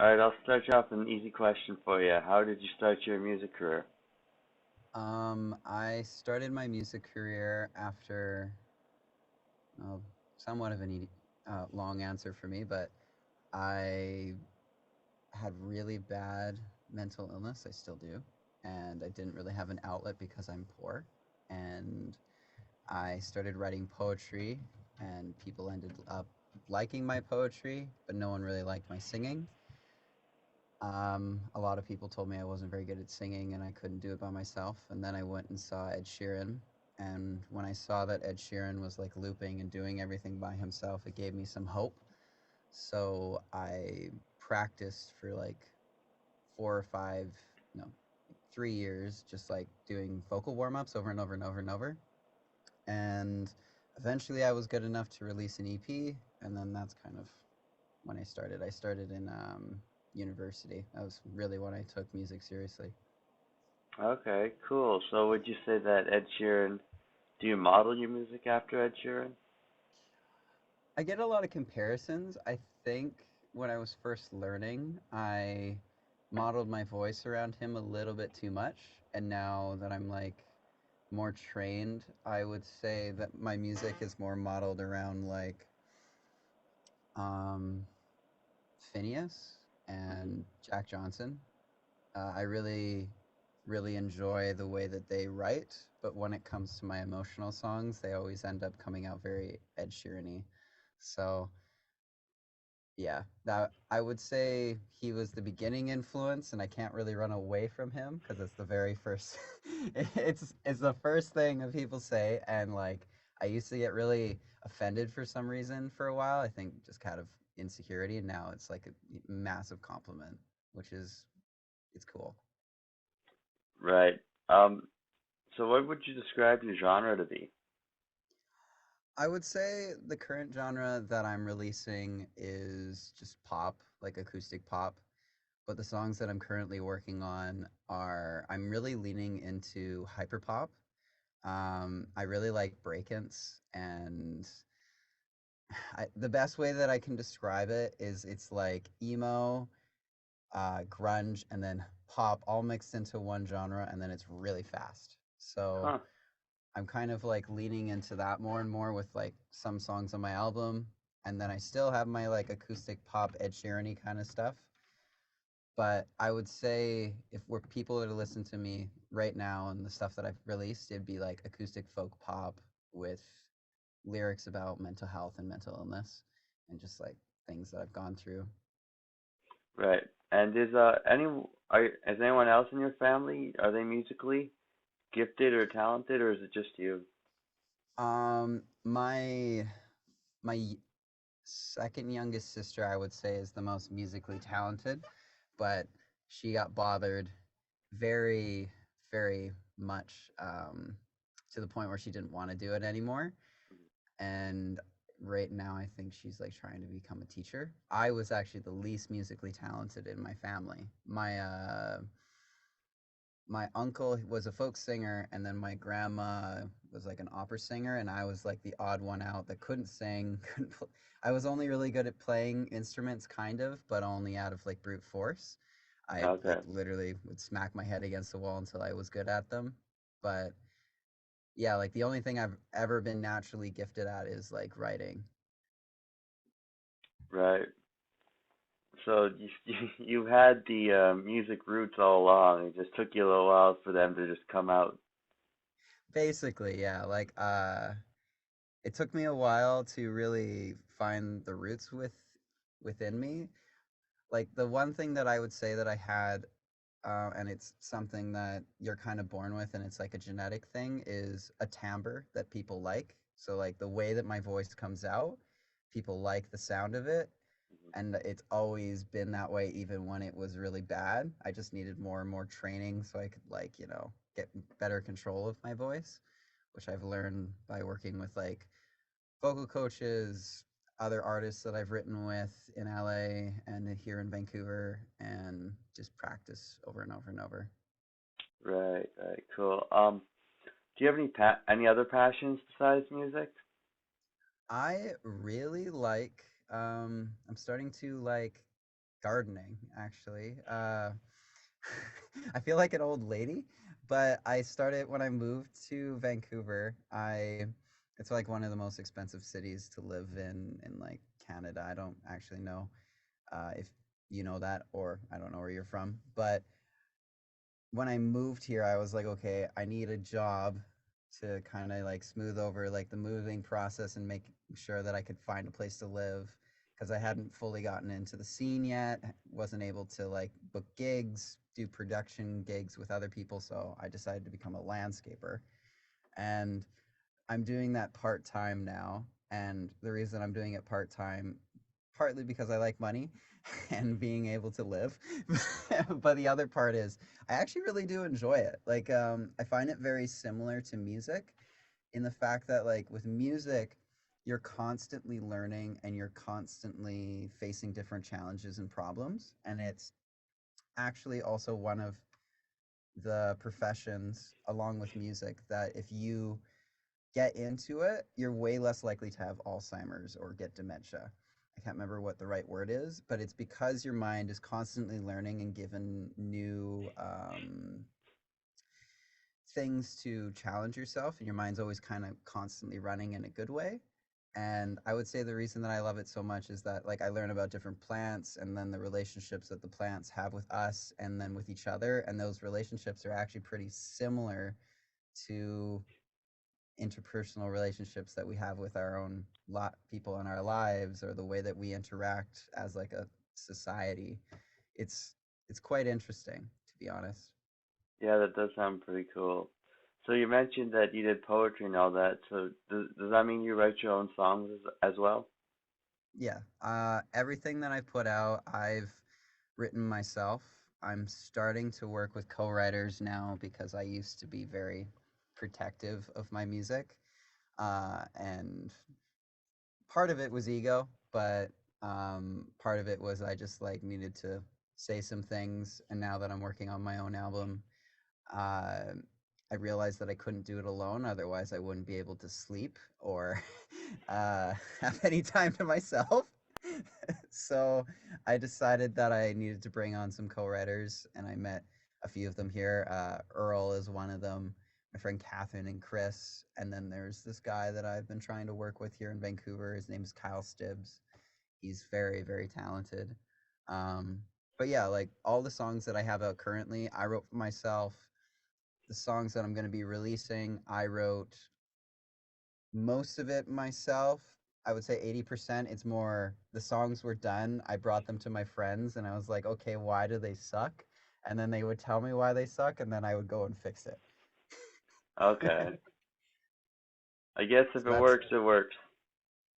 All right, I'll start you off with an easy question for you. How did you start your music career? I started my music career after uh, somewhat of long answer for me, but I had really bad mental illness. I still do, and I didn't really have an outlet because I'm poor. And I started writing poetry, and people ended up liking my poetry, but no one really liked my singing. A lot of people told me I wasn't very good at singing and I couldn't do it by myself. And then I went and saw Ed Sheeran. And when I saw that Ed Sheeran was like looping and doing everything by himself, it gave me some hope. So I practiced for like 4 or 5, no, 3 years, just like doing vocal warm ups over and over and over and over. And eventually I was good enough to release an EP. And then that's kind of when I started. I started in university. That was really when I took music seriously. Okay, cool. So would you say that Ed Sheeran, do you model your music after Ed Sheeran? I get a lot of comparisons. I think when I was first learning, I modeled my voice around him a little bit too much. And now that I'm like more trained, I would say that my music is more modeled around like um, Phineas Hmm. and Jack Johnson. I really enjoy the way that they write, but when it comes to my emotional songs, they always end up coming out very Ed Sheeran-y. So yeah, that I would say he was the beginning influence, and I can't really run away from him because it's the very first. It's the first thing that people say, and like I used to get really offended for some reason for a while. I think just kind of insecurity, and now it's like a massive compliment, which is it's cool. Right. Um, so what would you describe your genre to be? I would say the current genre that I'm releasing is just pop, like acoustic pop. But the songs that I'm currently working on are I'm really leaning into hyperpop. I really like breakins, and the best way that I can describe it is it's like emo, grunge, and then pop all mixed into one genre, and then it's really fast. So Huh. I'm kind of like leaning into that more and more with like some songs on my album, and then I still have my like acoustic pop Ed Sheeran kind of stuff. But I would say if we're people are to listen to me right now and the stuff that I've released, it'd be like acoustic folk pop with lyrics about mental health and mental illness and just like things that I've gone through. Right. And is anyone else in your family, are they musically gifted or talented, or is it just you? My second youngest sister, I would say, is the most musically talented, but she got bothered very, very much to the point where she didn't want to do it anymore. And right now, I think she's like trying to become a teacher. I was actually the least musically talented in my family. My uncle was a folk singer, and then my grandma was like an opera singer, and I was like the odd one out that couldn't sing, couldn't I was only really good at playing instruments, kind of, but only out of like brute force. I like Okay. literally would smack my head against the wall until I was good at them. But yeah, like the only thing I've ever been naturally gifted at is like writing. Right. So you had the music roots all along. It just took you a little while for them to just come out. Basically, yeah, like it took me a while to really find the roots within me. Like the one thing that I would say that I had, and it's something that you're kind of born with, and it's like a genetic thing, is a timbre that people like. So like the way that my voice comes out, people like the sound of it, and it's always been that way even when it was really bad. I just needed more and more training so I could like, get better control of my voice, which I've learned by working with like vocal coaches, other artists that I've written with in LA and here in Vancouver, and just practice over and over and over. Right, right, cool. Do you have any other passions besides music? I really like I'm starting to like gardening, actually. I feel like an old lady, but I started when I moved to Vancouver. I It's like one of the most expensive cities to live in like Canada. I don't actually know if you know that, or I don't know where you're from, but when I moved here, I was like, okay, I need a job to kind of like smooth over like the moving process and make sure that I could find a place to live because I hadn't fully gotten into the scene yet, wasn't able to like book gigs, do production gigs with other people, so I decided to become a landscaper. And I'm doing that part time now. And the reason I'm doing it part time, partly because I like money and being able to live. But the other part is I actually really do enjoy it. Like, I find it very similar to music in the fact that, like, with music, you're constantly learning and you're constantly facing different challenges and problems. And it's actually also one of the professions, along with music, that if you get into it, you're way less likely to have Alzheimer's or get dementia. I can't remember what the right word is, but it's because your mind is constantly learning and given new things to challenge yourself, and your mind's always kind of constantly running in a good way. And I would say the reason that I love it so much is that, like, I learn about different plants and then the relationships that the plants have with us and then with each other, and those relationships are actually pretty similar to interpersonal relationships that we have with our own lot people in our lives, or the way that we interact as like a society. it's it's quite interesting, to be honest. Yeah, that does sound pretty cool. So you mentioned that you did poetry and all that. So does that mean you write your own songs as well? Yeah, everything that I put out, I've written myself. I'm starting to work with co-writers now because I used to be very protective of my music, and part of it was ego, but part of it was I just like needed to say some things. And now that I'm working on my own album, uh, I realized that I couldn't do it alone. Otherwise, I wouldn't be able to sleep or have any time to myself. So I decided that I needed to bring on some co-writers, and I met a few of them here. Earl is one of them, my friend Catherine and Chris, and then there's this guy that I've been trying to work with here in Vancouver. His name is Kyle Stibbs. He's very, very talented. Um, but yeah, like all the songs that I have out currently, I wrote for myself. The songs that I'm going to be releasing, I wrote most of it myself. I would say 80%. It's more the songs were done. I brought them to my friends and I was like, okay, why do they suck? And then they would tell me why they suck, and then I would go and fix it. Okay. I guess if So it that's, works, it works.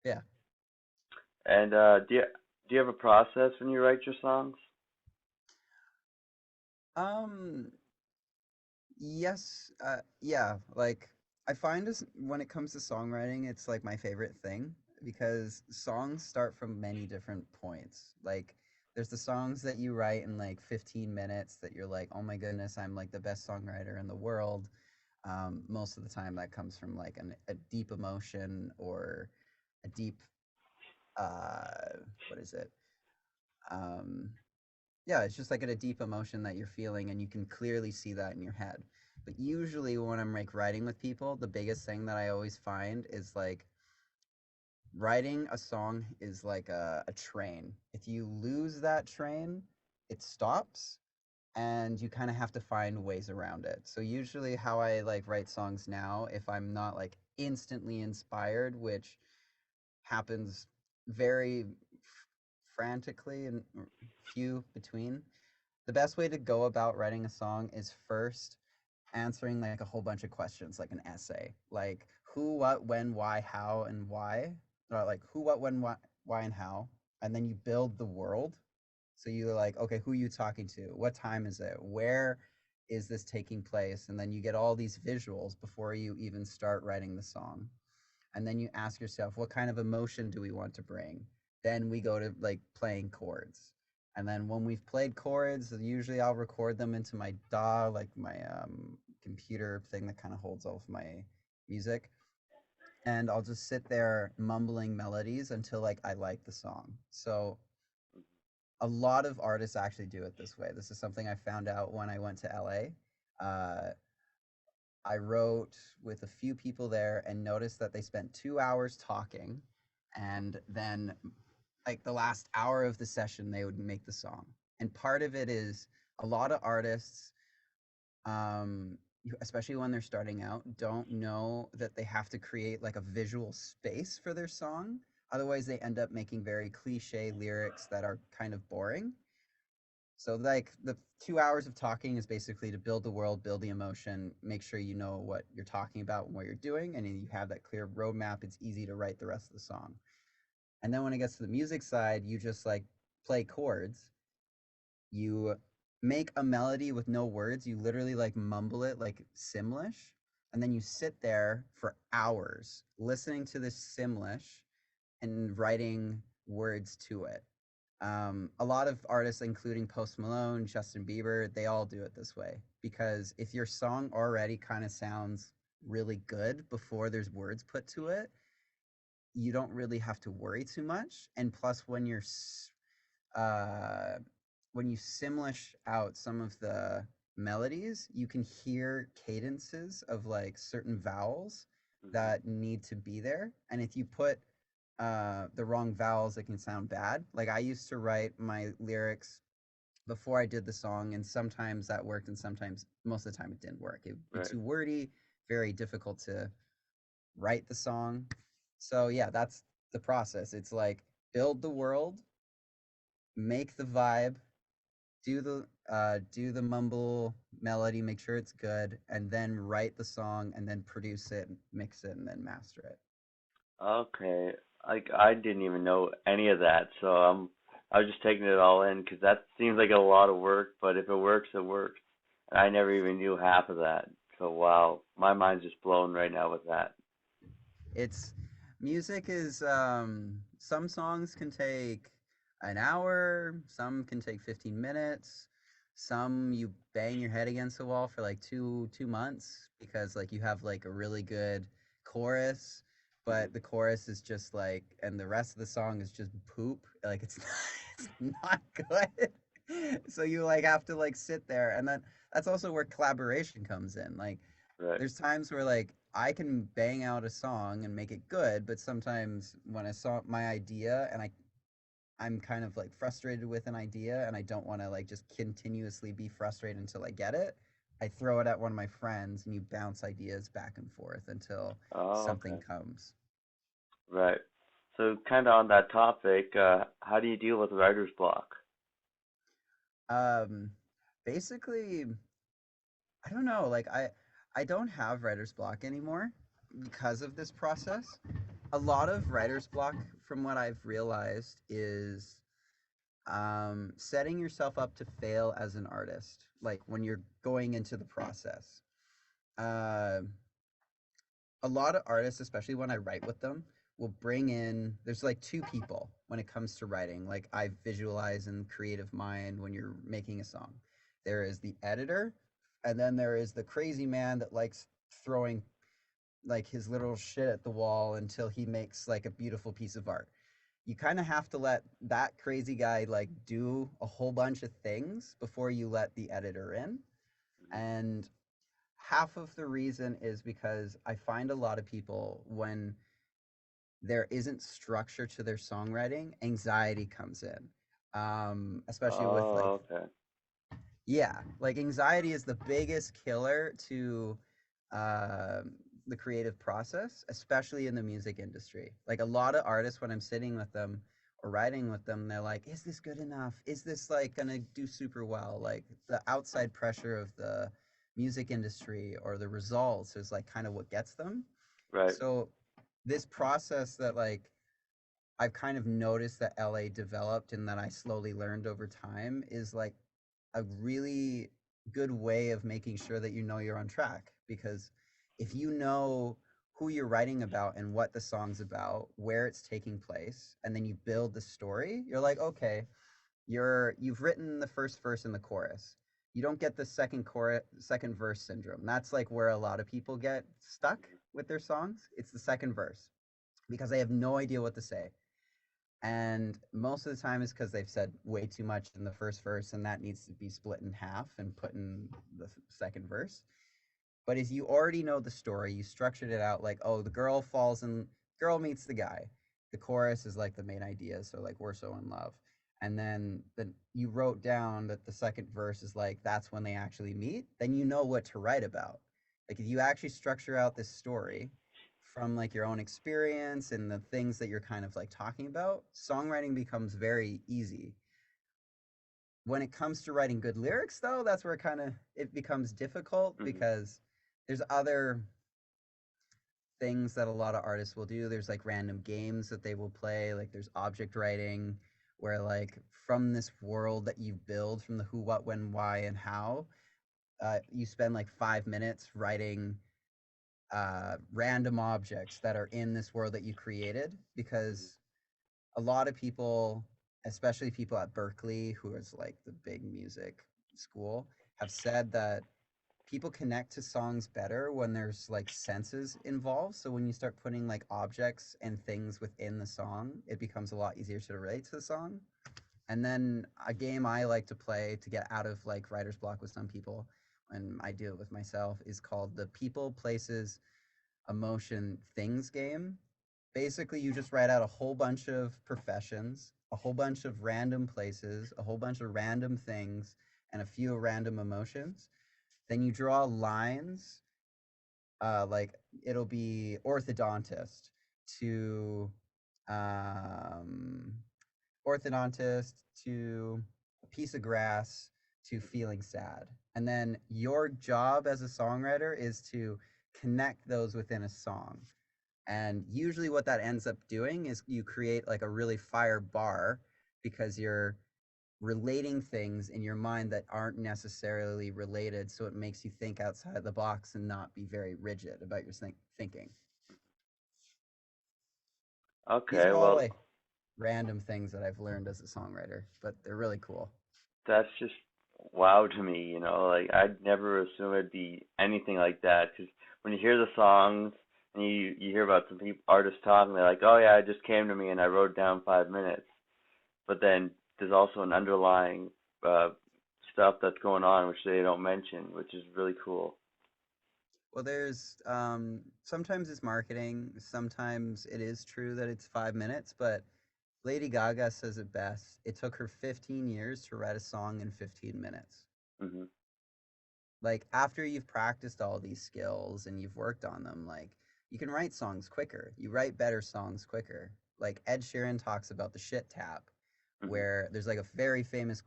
yeah. And do you have a process when you write your songs? Um, Yes, yeah. Like I find as when it comes to songwriting, it's like my favorite thing because songs start from many different points. Like there's the songs that you write in like 15 minutes that you're like, oh my goodness, I'm like the best songwriter in the world. Most of the time, that comes from like a deep emotion or a deep, what is it? Um, yeah, it's just like a deep emotion that you're feeling, and you can clearly see that in your head. But usually, when I'm like writing with people, the biggest thing that I always find is like writing a song is like a train. If you lose that train, it stops, and you kind of have to find ways around it. So usually how I like write songs now, if I'm not like instantly inspired, which happens very frantically and few between, the best way to go about writing a song is first answering like a whole bunch of questions, like an essay, like who, what, when, why, how, and why, or like who, what, when, why, and how. And then you build the world. So you're like, okay, who are you talking to? What time is it? Where is this taking place? And then you get all these visuals before you even start writing the song. And then you ask yourself, what kind of emotion do we want to bring? Then we go to like playing chords. And then when we've played chords, usually I'll record them into my DAW, like my computer thing that kind of holds all of my music. And I'll just sit there mumbling melodies until like I like the song. So a lot of artists actually do it this way. This is something I found out when I went to LA. I wrote with a few people there and noticed that they spent 2 hours talking, and then like the last hour of the session they would make the song. And part of it is a lot of artists, especially when they're starting out, don't know that they have to create like a visual space for their song. Otherwise, they end up making very cliche lyrics that are kind of boring. So like the 2 hours of talking is basically to build the world, build the emotion, make sure you know what you're talking about and what you're doing, and you have that clear roadmap. It's easy to write the rest of the song. And then when it gets to the music side, you just like play chords. You make a melody with no words. You literally like mumble it like Simlish, and then you sit there for hours listening to this Simlish and writing words to it. A lot of artists, including Post Malone, Justin Bieber, they all do it this way because if your song already kind of sounds really good before there's words put to it, you don't really have to worry too much. And plus, uh, when you simlish out some of the melodies, you can hear cadences of like certain vowels Hmm. that need to be there. And if you put the wrong vowels, it can sound bad. Like I used to write my lyrics before I did the song, and sometimes that worked, and sometimes most of the time it didn't work. It would be Right. too wordy, very difficult to write the song. So yeah, that's the process. It's like build the world, make the vibe, do the mumble melody, make sure it's good, and then write the song, and then produce it, mix it, and then master it. Okay. Like I didn't even know any of that, so I was just taking it all in because that seems like a lot of work. But if it works, it works. And I never even knew half of that. So wow, my mind's just blown right now with that. It's music is some songs can take an hour, some can take 15 minutes, some you bang your head against the wall for like two months because like you have like a really good chorus, Hmm. but the chorus is just like and the rest of the song is just poop. Like it's it's not good. So you like have to like sit there, and then that's also where collaboration comes in. Like Right. there's times where like I can bang out a song and make it good, but sometimes when I saw my idea and I'm kind of like frustrated with an idea and I don't want to like just continuously be frustrated until I get it, I throw it at one of my friends and you bounce ideas back and forth until Oh, something okay. comes. Right. So kind of on that topic, how do you deal with writer's block? Um Basically, I don't know, like I don't have writer's block anymore because of this process. A lot of writer's block from what I've realized is setting yourself up to fail as an artist, like when you're going into the process. Uh, a lot of artists, especially when I write with them, will bring in, there's like two people when it comes to writing. Like I visualize in creative mind when you're making a song. There is the editor, and then there is the crazy man that likes throwing like his little shit at the wall until he makes like a beautiful piece of art. You kind of have to let that crazy guy like do a whole bunch of things before you let the editor in. Mhm. And half of the reason is because I find a lot of people when there isn't structure to their songwriting, anxiety comes in. Especially with like Oh, okay. yeah, like anxiety is the biggest killer to the creative process, especially in the music industry. Like a lot of artists, when I'm sitting with them or writing with them, they're like, "Is this good enough? Is this like gonna do super well?" Like the outside pressure of the music industry or the results is like kind of what gets them. Right. So this process that like I've kind of noticed that LA developed and that I slowly learned over time is like a really good way of making sure that you know you're on track because if you know who you're writing about and what the song's about, where it's taking place, and then you build the story, you're like, okay, you've written the first verse and the chorus. You don't get the second verse syndrome. That's like where a lot of people get stuck with their songs. It's the second verse because they have no idea what to say. And most of the time is because they've said way too much in the first verse, and that needs to be split in half and put in the second verse. But as you already know the story, you structured it out like, oh, the girl meets the guy. The chorus is like the main idea, so like we're so in love. And then you wrote down that the second verse is like that's when they actually meet, then you know what to write about. Like if you actually structure out this story from like your own experience and the things that you're kind of like talking about, songwriting becomes very easy. When it comes to writing good lyrics though, that's where it becomes difficult Hmm. because there's other things that a lot of artists will do. There's like random games that they will play, like there's object writing where like from this world that you build from the who, what, when, why, and how, you spend like 5 minutes writing random objects that are in this world that you created because a lot of people, especially people at Berkeley, who is like the big music school, have said that people connect to songs better when there's like senses involved. So when you start putting like objects and things within the song, it becomes a lot easier to relate to the song. And then a game I like to play to get out of like writer's block with some people, and I do it with myself, is called the people, places, emotion, things game. Basically, you just write out a whole bunch of professions, a whole bunch of random places, a whole bunch of random things, and a few random emotions. Then you draw lines, like it'll be orthodontist to um, orthodontist to a piece of grass to feeling sad. And then your job as a songwriter is to connect those within a song. And usually what that ends up doing is you create like a really fire bar because you're relating things in your mind that aren't necessarily related, so it makes you think outside the box and not be very rigid about your thinking. These Okay, are all well, like random things that I've learned as a songwriter, but they're really cool. that's just wow to me, you know, like I'd never assume it'd be anything like that. Because when you hear the songs and you hear about some people artists talking, they're like, oh yeah, it just came to me and I wrote down 5 minutes. But then there's also an underlying uh stuff that's going on which they don't mention, which is really cool. Well, there's sometimes it's marketing, sometimes it is true that it's 5 minutes, but Lady Gaga says it best. It took her 15 years to write a song in 15 minutes. Mhm. Like after you've practiced all these skills and you've worked on them, like you can write songs quicker. You write better songs quicker. Like Ed Sheeran talks about the shit tap, Mhm. where there's like a very famous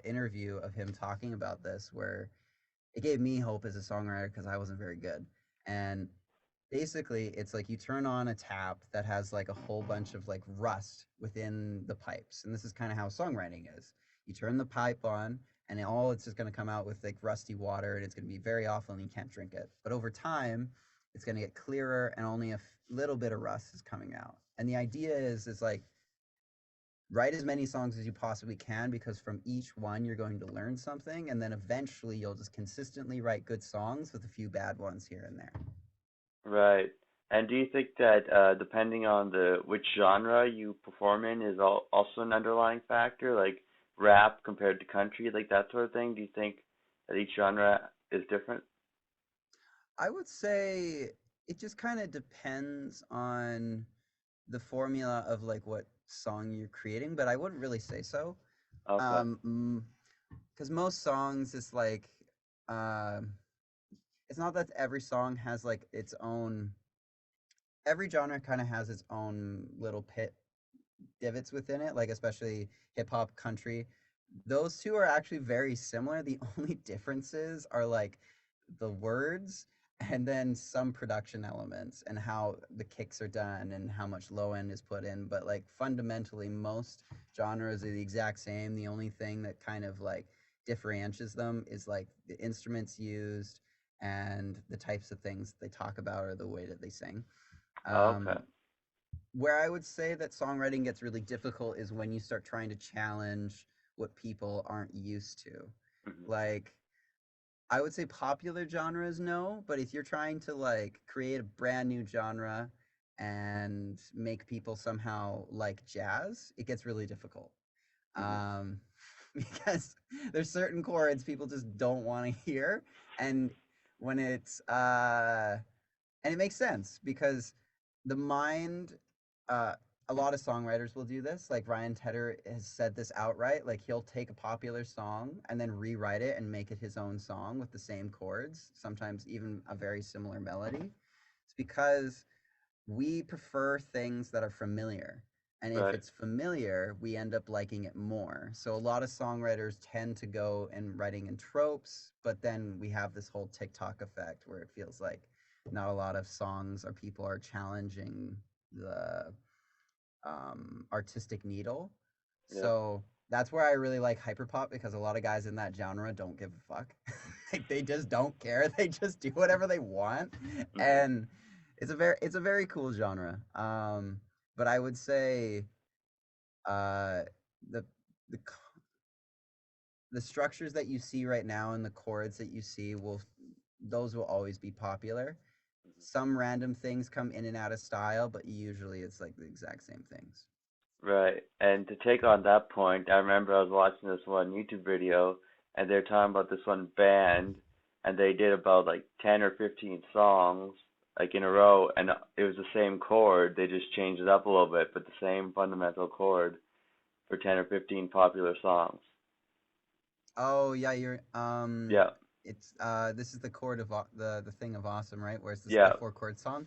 interview of him talking about this, where it gave me hope as a songwriter because I wasn't very good. And basically, it's like you turn on a tap that has like a whole bunch of like rust within the pipes. And this is kind of how songwriting is. You turn the pipe on, and it's just going to come out with like rusty water, and it's going to be very awful, and you can't drink it. But over time, it's going to get clearer, and only a little bit of rust is coming out. And the idea is like write as many songs as you possibly can because from each one you're going to learn something, and then eventually you'll just consistently write good songs with a few bad ones here and there. Right. And do you think that depending on the which genre you perform in is also an underlying factor, like rap compared to country, like that sort of thing? Do you think that each genre is different? I would say it just kind of depends on the formula of like what song you're creating, but I wouldn't really say so. Okay. Because most songs is like, uh, it's not that every song has like its own. Every genre kind of has its own little divots within it, like especially hip hop, country. Those two are actually very similar. The only differences are like the words and then some production elements and how the kicks are done and how much low end is put in. But like fundamentally, most genres are the exact same. The only thing that kind of like differentiates them is like the instruments used and the types of things they talk about or the way that they sing. Okay. Um, where I would say that songwriting gets really difficult is when you start trying to challenge what people aren't used to. Mhm. Like, I would say popular genres, no, but if you're trying to like create a brand new genre and make people somehow like jazz, it gets really difficult. Mhm. um, because there's certain chords people just don't want to hear, and when it's and it makes sense because the mind, uh, a lot of songwriters will do this. Like Ryan Tedder has said this outright. Like he'll take a popular song and then rewrite it and make it his own song with the same chords, sometimes even a very similar melody. It's because we prefer things that are familiar. And if Right. it's familiar, we end up liking it more. So a lot of songwriters tend to go and writing in tropes, but then we have this whole TikTok effect where it feels like not a lot of songs or people are challenging the artistic needle. Yep. So that's where I really like hyperpop because a lot of guys in that genre don't give a fuck. Like they just don't care. They just do whatever they want, Mhm. and it's a very cool genre. But I would say uh, the the the structures that you see right now and the chords that you see will those will always be popular. Mhm. Some random things come in and out of style, but usually it's like the exact same things. Right. And to take on that point, I remember I was watching this one YouTube video, and they're talking about this one band, and they did about like 10 or 15 songs like in a row, and it was the same chord. They just changed it up a little bit, but the same fundamental chord for 10 or 15 popular songs. Oh yeah, you're Yeah. it's this is the chord of the thing of awesome, right? Where it's the Yeah. four chord song.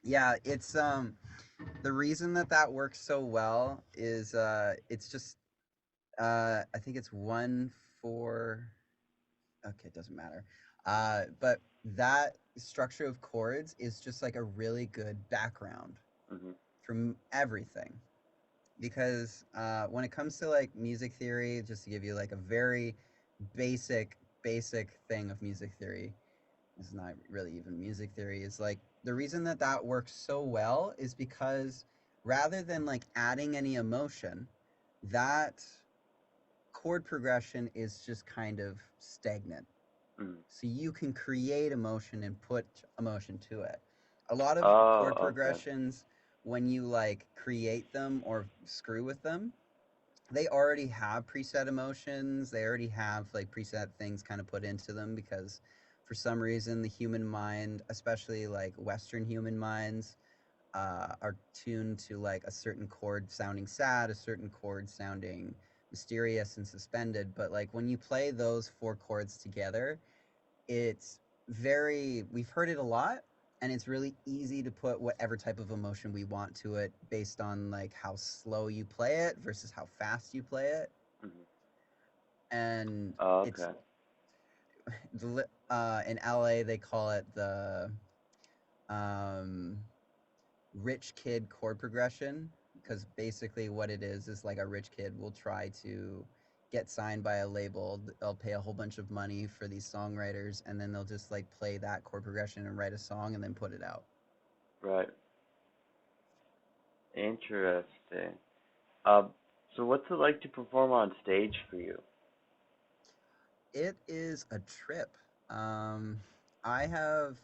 Yeah, it's the reason that that works so well is it's just I think it's 1 4. Okay, it doesn't matter. But that structure of chords is just like a really good background Mhm. from everything. Because when it comes to like music theory, just to give you like a very basic thing of music theory, it's not really even music theory. Is like the reason that that works so well is because rather than like adding any emotion, that chord progression is just kind of stagnant. Mhm. So you can create emotion and put emotion to it. A lot of Oh, chord okay. progressions, when you like create them or screw with them, they already have preset emotions. They already have like preset things kind of put into them because for some reason the human mind, especially like Western human minds, are tuned to like a certain chord sounding sad, a certain chord sounding mysterious and suspended. But like when you play those four chords together, it's we've heard it a lot, and it's really easy to put whatever type of emotion we want to it based on like how slow you play it versus how fast you play it. Mhm. And Oh, it's okay. in LA they call it the um, rich kid chord progression because basically what it is like a rich kid will try to get signed by a label. They'll pay a whole bunch of money for these songwriters, and then they'll just like play that chord progression and write a song and then put it out. Right. Interesting. Um, so what's it like to perform on stage for you? It is a trip. um, i have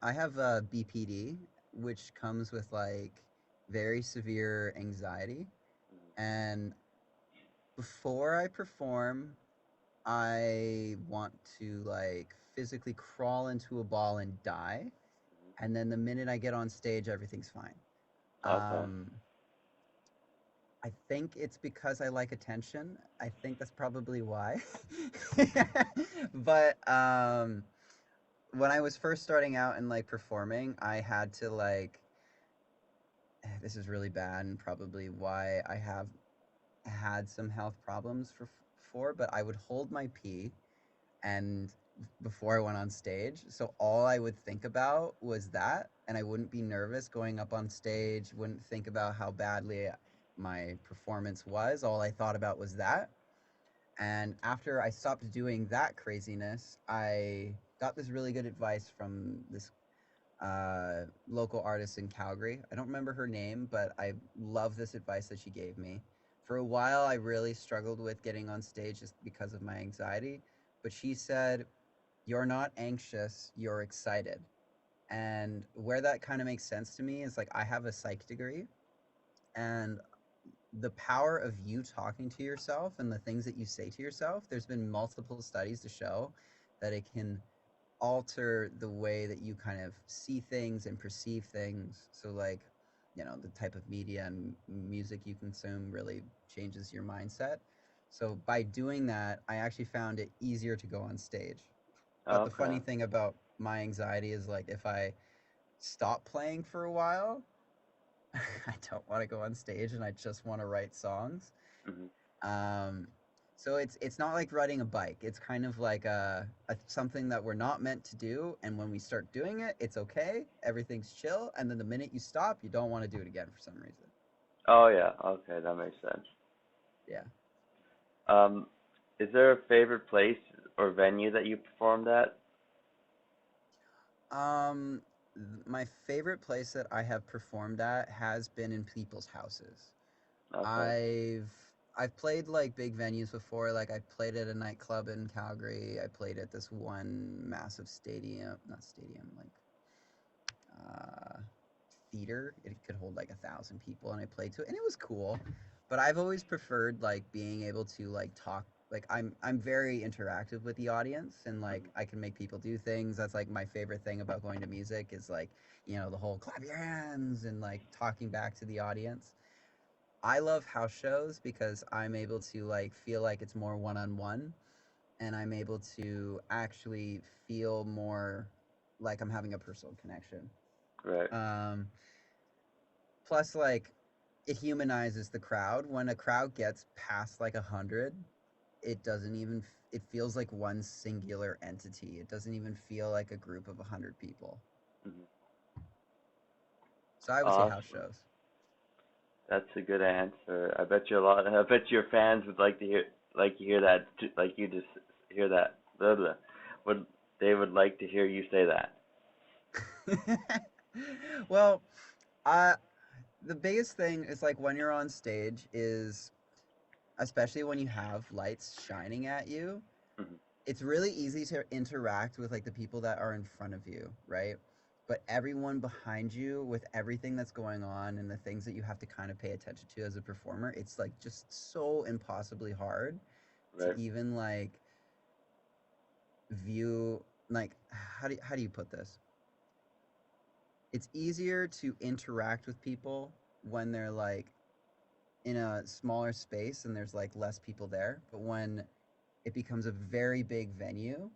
I have a BPD, which comes with like very severe anxiety, and before I perform I want to like physically crawl into a ball and die. And then the minute I get on stage, everything's fine. Okay. Um, I think it's because I like attention. I think that's probably why. But when I was first starting out and like performing, I had to like, this is really bad and probably why I have had some health problems for, but I would hold my pee and before I went on stage. So all I would think about was that, and I wouldn't be nervous going up on stage, wouldn't think about how badly my performance was. All I thought about was that. And after I stopped doing that craziness, I got this really good advice from this local artist in Calgary. I don't remember her name, but I love this advice that she gave me. For a while, I really struggled with getting on stage just because of my anxiety. But she said, "You're not anxious, you're excited." And where that kind of makes sense to me is like I have a psych degree, and the power of you talking to yourself and the things that you say to yourself, there's been multiple studies to show that it can alter the way that you kind of see things and perceive things. So, like, the type of media and music you consume really changes your mindset. So, by doing that, I actually found it easier to go on stage. But the Okay. funny thing about my anxiety is like if I stop playing for a while, I don't want to go on stage and I just want to write songs. Hmm. Um, so it's not like riding a bike. It's kind of like something that we're not meant to do, and when we start doing it, it's okay. Everything's chill, and then the minute you stop, you don't want to do it again for some reason. Oh yeah. Okay, that makes sense. Yeah. Um, is there a favorite place or venue that you performed at? Um, my favorite place that I have performed at has been in people's houses. Okay. I've I've played like big venues before. Like I played at a nightclub in Calgary. I played at this one massive stadium, not stadium, like uh, theater. It could hold like 1,000 people, and I played to it, and it was cool. But I've always preferred like being able to like talk. Like I'm very interactive with the audience, and like Hmm. I can make people do things. That's like my favorite thing about going to music is like the whole clap your hands and like talking back to the audience. I love house shows because I'm able to like feel like it's more one on one, and I'm able to actually feel more like I'm having a personal connection. Right. Um, Plus, like, it humanizes the crowd. When a crowd gets past like 100, it doesn't even. It feels like one singular entity. It doesn't even feel like a group of 100 people. Hmm. So I would say house Awesome. shows. That's a good answer. I bet you a lot. I bet your fans would like to hear that. Like you just hear that. Blah, blah. Would they would like to hear you say that? Well, I the biggest thing is like when you're on stage is especially when you have lights shining at you, Hmm. it's really easy to interact with like the people that are in front of you, right? But everyone behind you with everything that's going on and the things that you have to kind of pay attention to as a performer, it's like just so impossibly hard to Right. even like view like how do you put this? It's easier to interact with people when they're like in a smaller space and there's like less people there, but when it becomes a very big venue,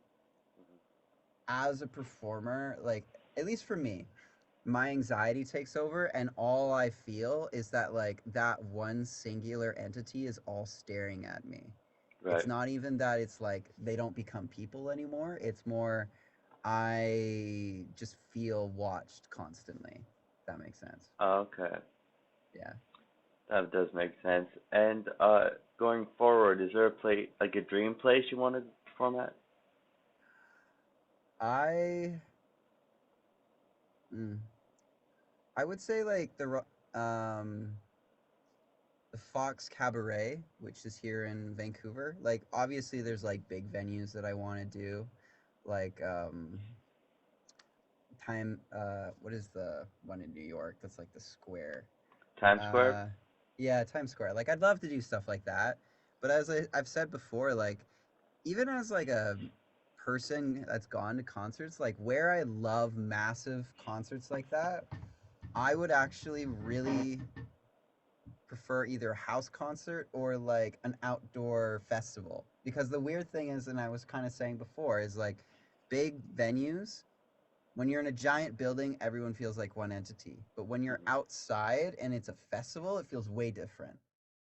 as a performer, like at least for me, my anxiety takes over and all I feel is that like that one singular entity is all staring at me. It's Right. not even that it's like they don't become people anymore. It's more I just feel watched constantly. If that makes sense. Okay. Yeah. That does make sense. And going forward, is there a place like a dream place you want to perform at? I mm, I would say like the Fox Cabaret, which is here in Vancouver. Like obviously there's like big venues that I want to do, like time what is the one in New York that's like the square? Times Square? Uh yeah, Times Square. Like I'd love to do stuff like that. But as I've said before, like even as like a person that's gone to concerts, like where I love massive concerts like that, I would actually really prefer either a house concert or like an outdoor festival. Because the weird thing is, and I was kind of saying before, is like big venues, when you're in a giant building, everyone feels like one entity. But when you're Hmm. outside and it's a festival, it feels way different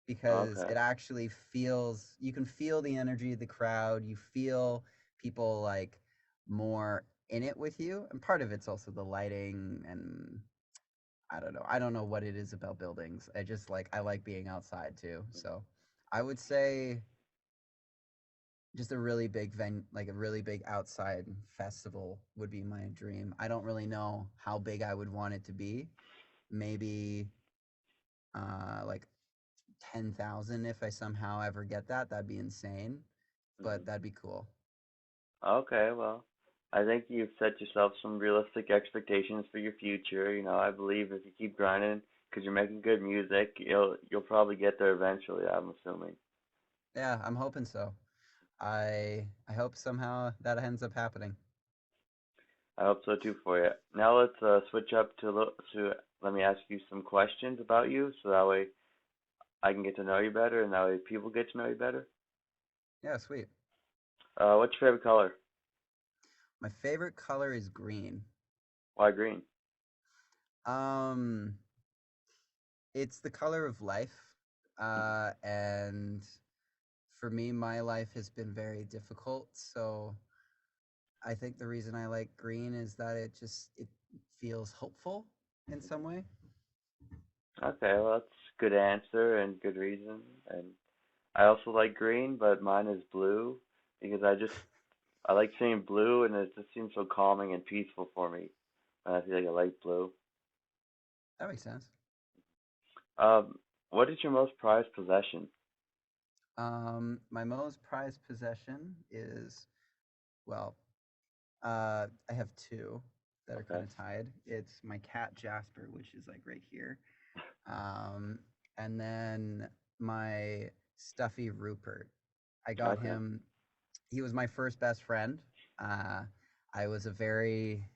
because Okay. it actually feels, you can feel the energy of the crowd, you feel people like more in it with you. And part of it's also the lighting and I don't know. I don't know what it is about buildings. I just like I like being outside too. So I would say just a really big like a really big outside festival would be my dream. I don't really know how big I would want it to be. Maybe like 10,000 if I somehow ever get that. That'd be insane, but Hmm. that'd be cool. Okay, well. I think you've set yourself some realistic expectations for your future. I believe if you keep grinding, because you're making good music, you'll probably get there eventually. I'm assuming. Yeah, I'm hoping so. I hope somehow that ends up happening. I hope so too for you. Now let's switch up to let me ask you some questions about you, so that way I can get to know you better, and that way people get to know you better. Yeah, sweet. What's your favorite color? My favorite color is green. Why green? Um, it's the color of life. Mhm. And for me, my life has been very difficult. So I think the reason I like green is that it feels hopeful in some way. Okay, well that's a good answer and good reason. And I also like green, but mine is blue because I like seeing blue, and it just seems so calming and peaceful for me when I see like a light blue. That makes sense. Um, what is your most prized possession? My most prized possession is, well, I have two that are kind Okay, of tied. It's my cat Jasper, which is like right here, um, and then my stuffy Rupert. I got okay. him. He was my first best friend. Uh, I was a very,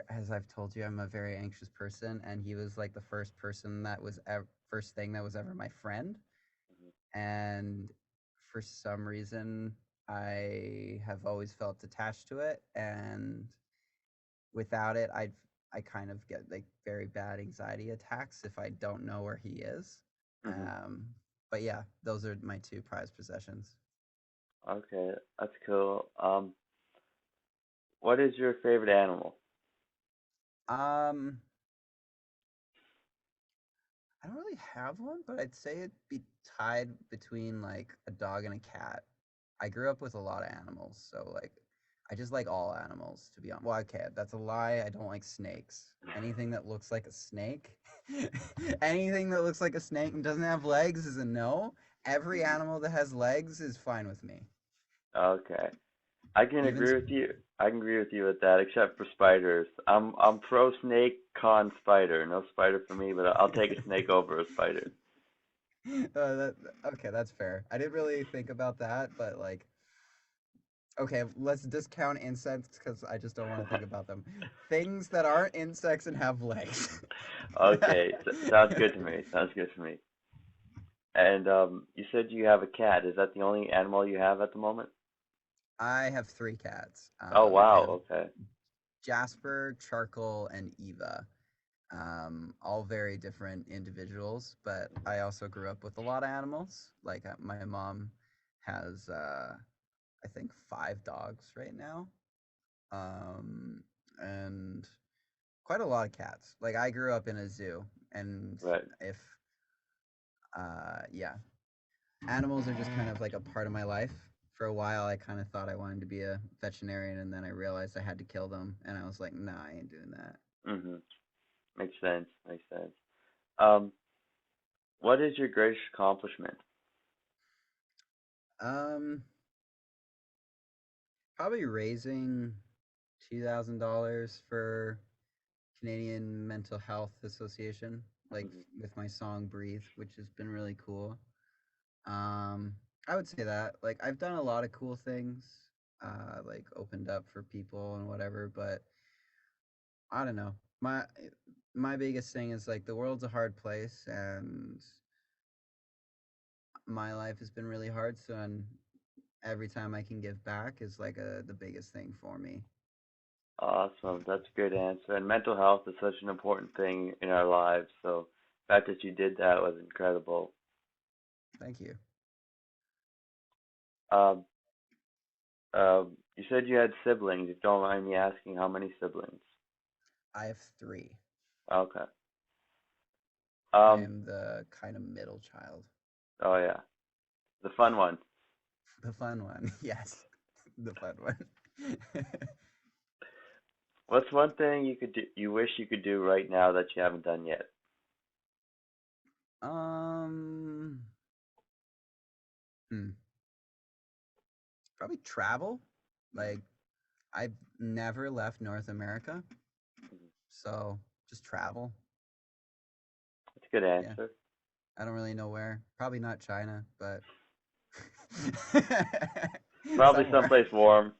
as I've told you, I'm a very anxious person, and he was like the first thing that was ever my friend. Mhm, And for some reason, I have always felt attached to it, and without it, I kind of get like very bad anxiety attacks if I don't know where he is. mhm. Um, but yeah, those are my two prized possessions. Okay, that's cool. What is your favorite animal? Um, I don't really have one, but I'd say it'd be tied between like a dog and a cat. I grew up with a lot of animals, so like I just like all animals to be honest. Well, okay, that's a lie. I don't like snakes. Anything that looks like a snake, anything that looks like a snake and doesn't have legs is a no. Every animal that has legs is fine with me. Okay, I can Even agree with you. I can agree with you with that, except for spiders. I'm pro snake, con spider. No spider for me, but I'll take a snake over a spider. that, okay, that's fair. I didn't really think about that, but like okay, let's discount insects because I just don't want to think about them. Things that aren't insects and have legs. Okay, sounds good to me. Sounds good to me. And you said you have a cat. Is that the only animal you have at the moment? I have three cats. Oh I wow. have Okay. Jasper, Charcoal, and Eva. All very different individuals, but I also grew up with a lot of animals. Like my mom has, I think, five dogs right now, um, and quite a lot of cats. Like I grew up in a zoo, and Right. if yeah, animals are just kind of like a part of my life. For a while, I kind of thought I wanted to be a veterinarian, and then I realized I had to kill them, and I was like, nah, I ain't doing that. Mhm. Makes sense. Makes sense. Um, what is your greatest accomplishment? Um, Probably raising $2,000 for Canadian Mental Health Association, like Mhm. with my song "Breathe," which has been really cool. Um, I would say that. Like I've done a lot of cool things, like opened up for people and whatever, but I don't know. My biggest thing is like the world's a hard place and my life has been really hard, so and every time I can give back is like the biggest thing for me. Awesome. That's a good answer. And mental health is such an important thing in our lives. So the fact that you did that was incredible. Thank you. Um, you said you had siblings. If you don't mind me asking, how many siblings? I have three. Okay. I Um, am the kind of middle child. oh yeah, the fun one. The fun one. Yes. The fun one. What's one thing you wish you could do right now that you haven't done yet? um hmm, Probably travel. Like I've never left North America, Mhm. so just travel. That's a good Yeah, answer. I don't really know where. Probably not China, but Probably somewhere. someplace warm.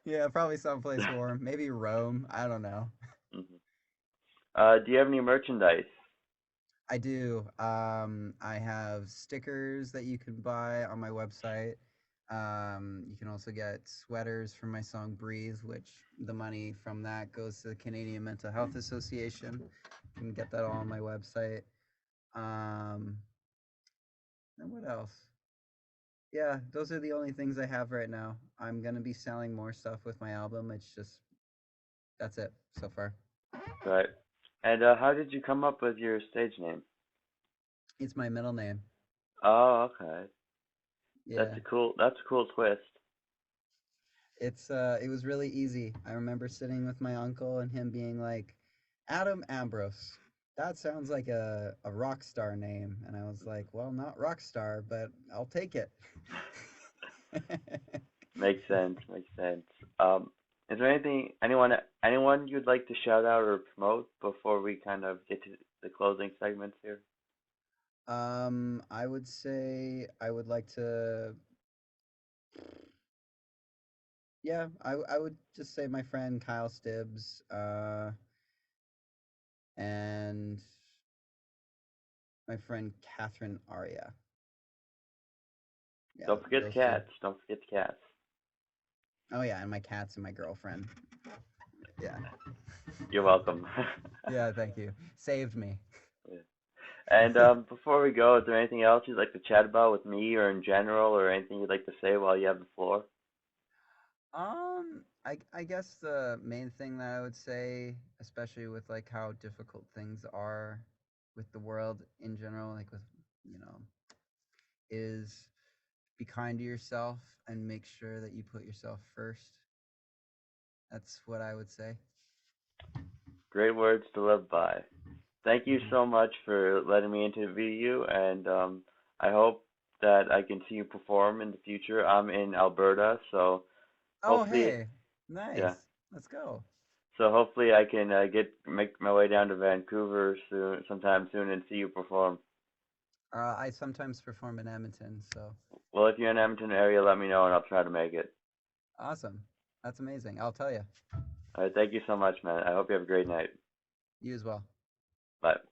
Yeah, probably someplace warm. Maybe Rome. I don't know. Mhm. Do you have any merchandise? I do. I have stickers that you can buy on my website. You can also get sweaters from my song Breathe, which the money from that goes to the Canadian Mental Health Association. You can get that all on my website. Um, and what else? Yeah, those are the only things I have right now. I'm gonna be selling more stuff with my album. It's just that's it so far. Right. And how did you come up with your stage name? It's my middle name. Oh, okay. Yeah. That's a cool twist. It was really easy. I remember sitting with my uncle and him being like, Adam Ambrose. That sounds like a rock star name. And I was like, well, not rock star, but I'll take it. Makes sense. Makes sense. Is there anyone you'd like to shout out or promote before we kind of get to the closing segments here? I would say I would like to, yeah, I would just say my friend Kyle Stibbs, and my friend Catherine Aria. Yeah, Don't forget the those two. cats. Don't forget the cats. Oh yeah, and my cats and my girlfriend. Yeah. You're welcome. Yeah, thank you. Saved me. Yeah. And before we go, is there anything else you'd like to chat about with me or in general, or anything you'd like to say while you have the floor? I guess the main thing that I would say, especially with like how difficult things are with the world in general, like with, you know, is be kind to yourself and make sure that you put yourself first. That's what I would say. Great words to live by. Thank you Hmm. so much for letting me interview you, and I hope that I can see you perform in the future. I'm in Alberta, so Oh, hopefully, hey, yeah. nice. Let's go. So hopefully I can make my way down to Vancouver sometime soon, and see you perform. I sometimes perform in Edmonton, so Well, if you're in Edmonton area, let me know, and I'll try to make it. awesome. That's amazing. I'll tell you. All right, thank you so much, man. I hope you have a great night. You as well. Bye.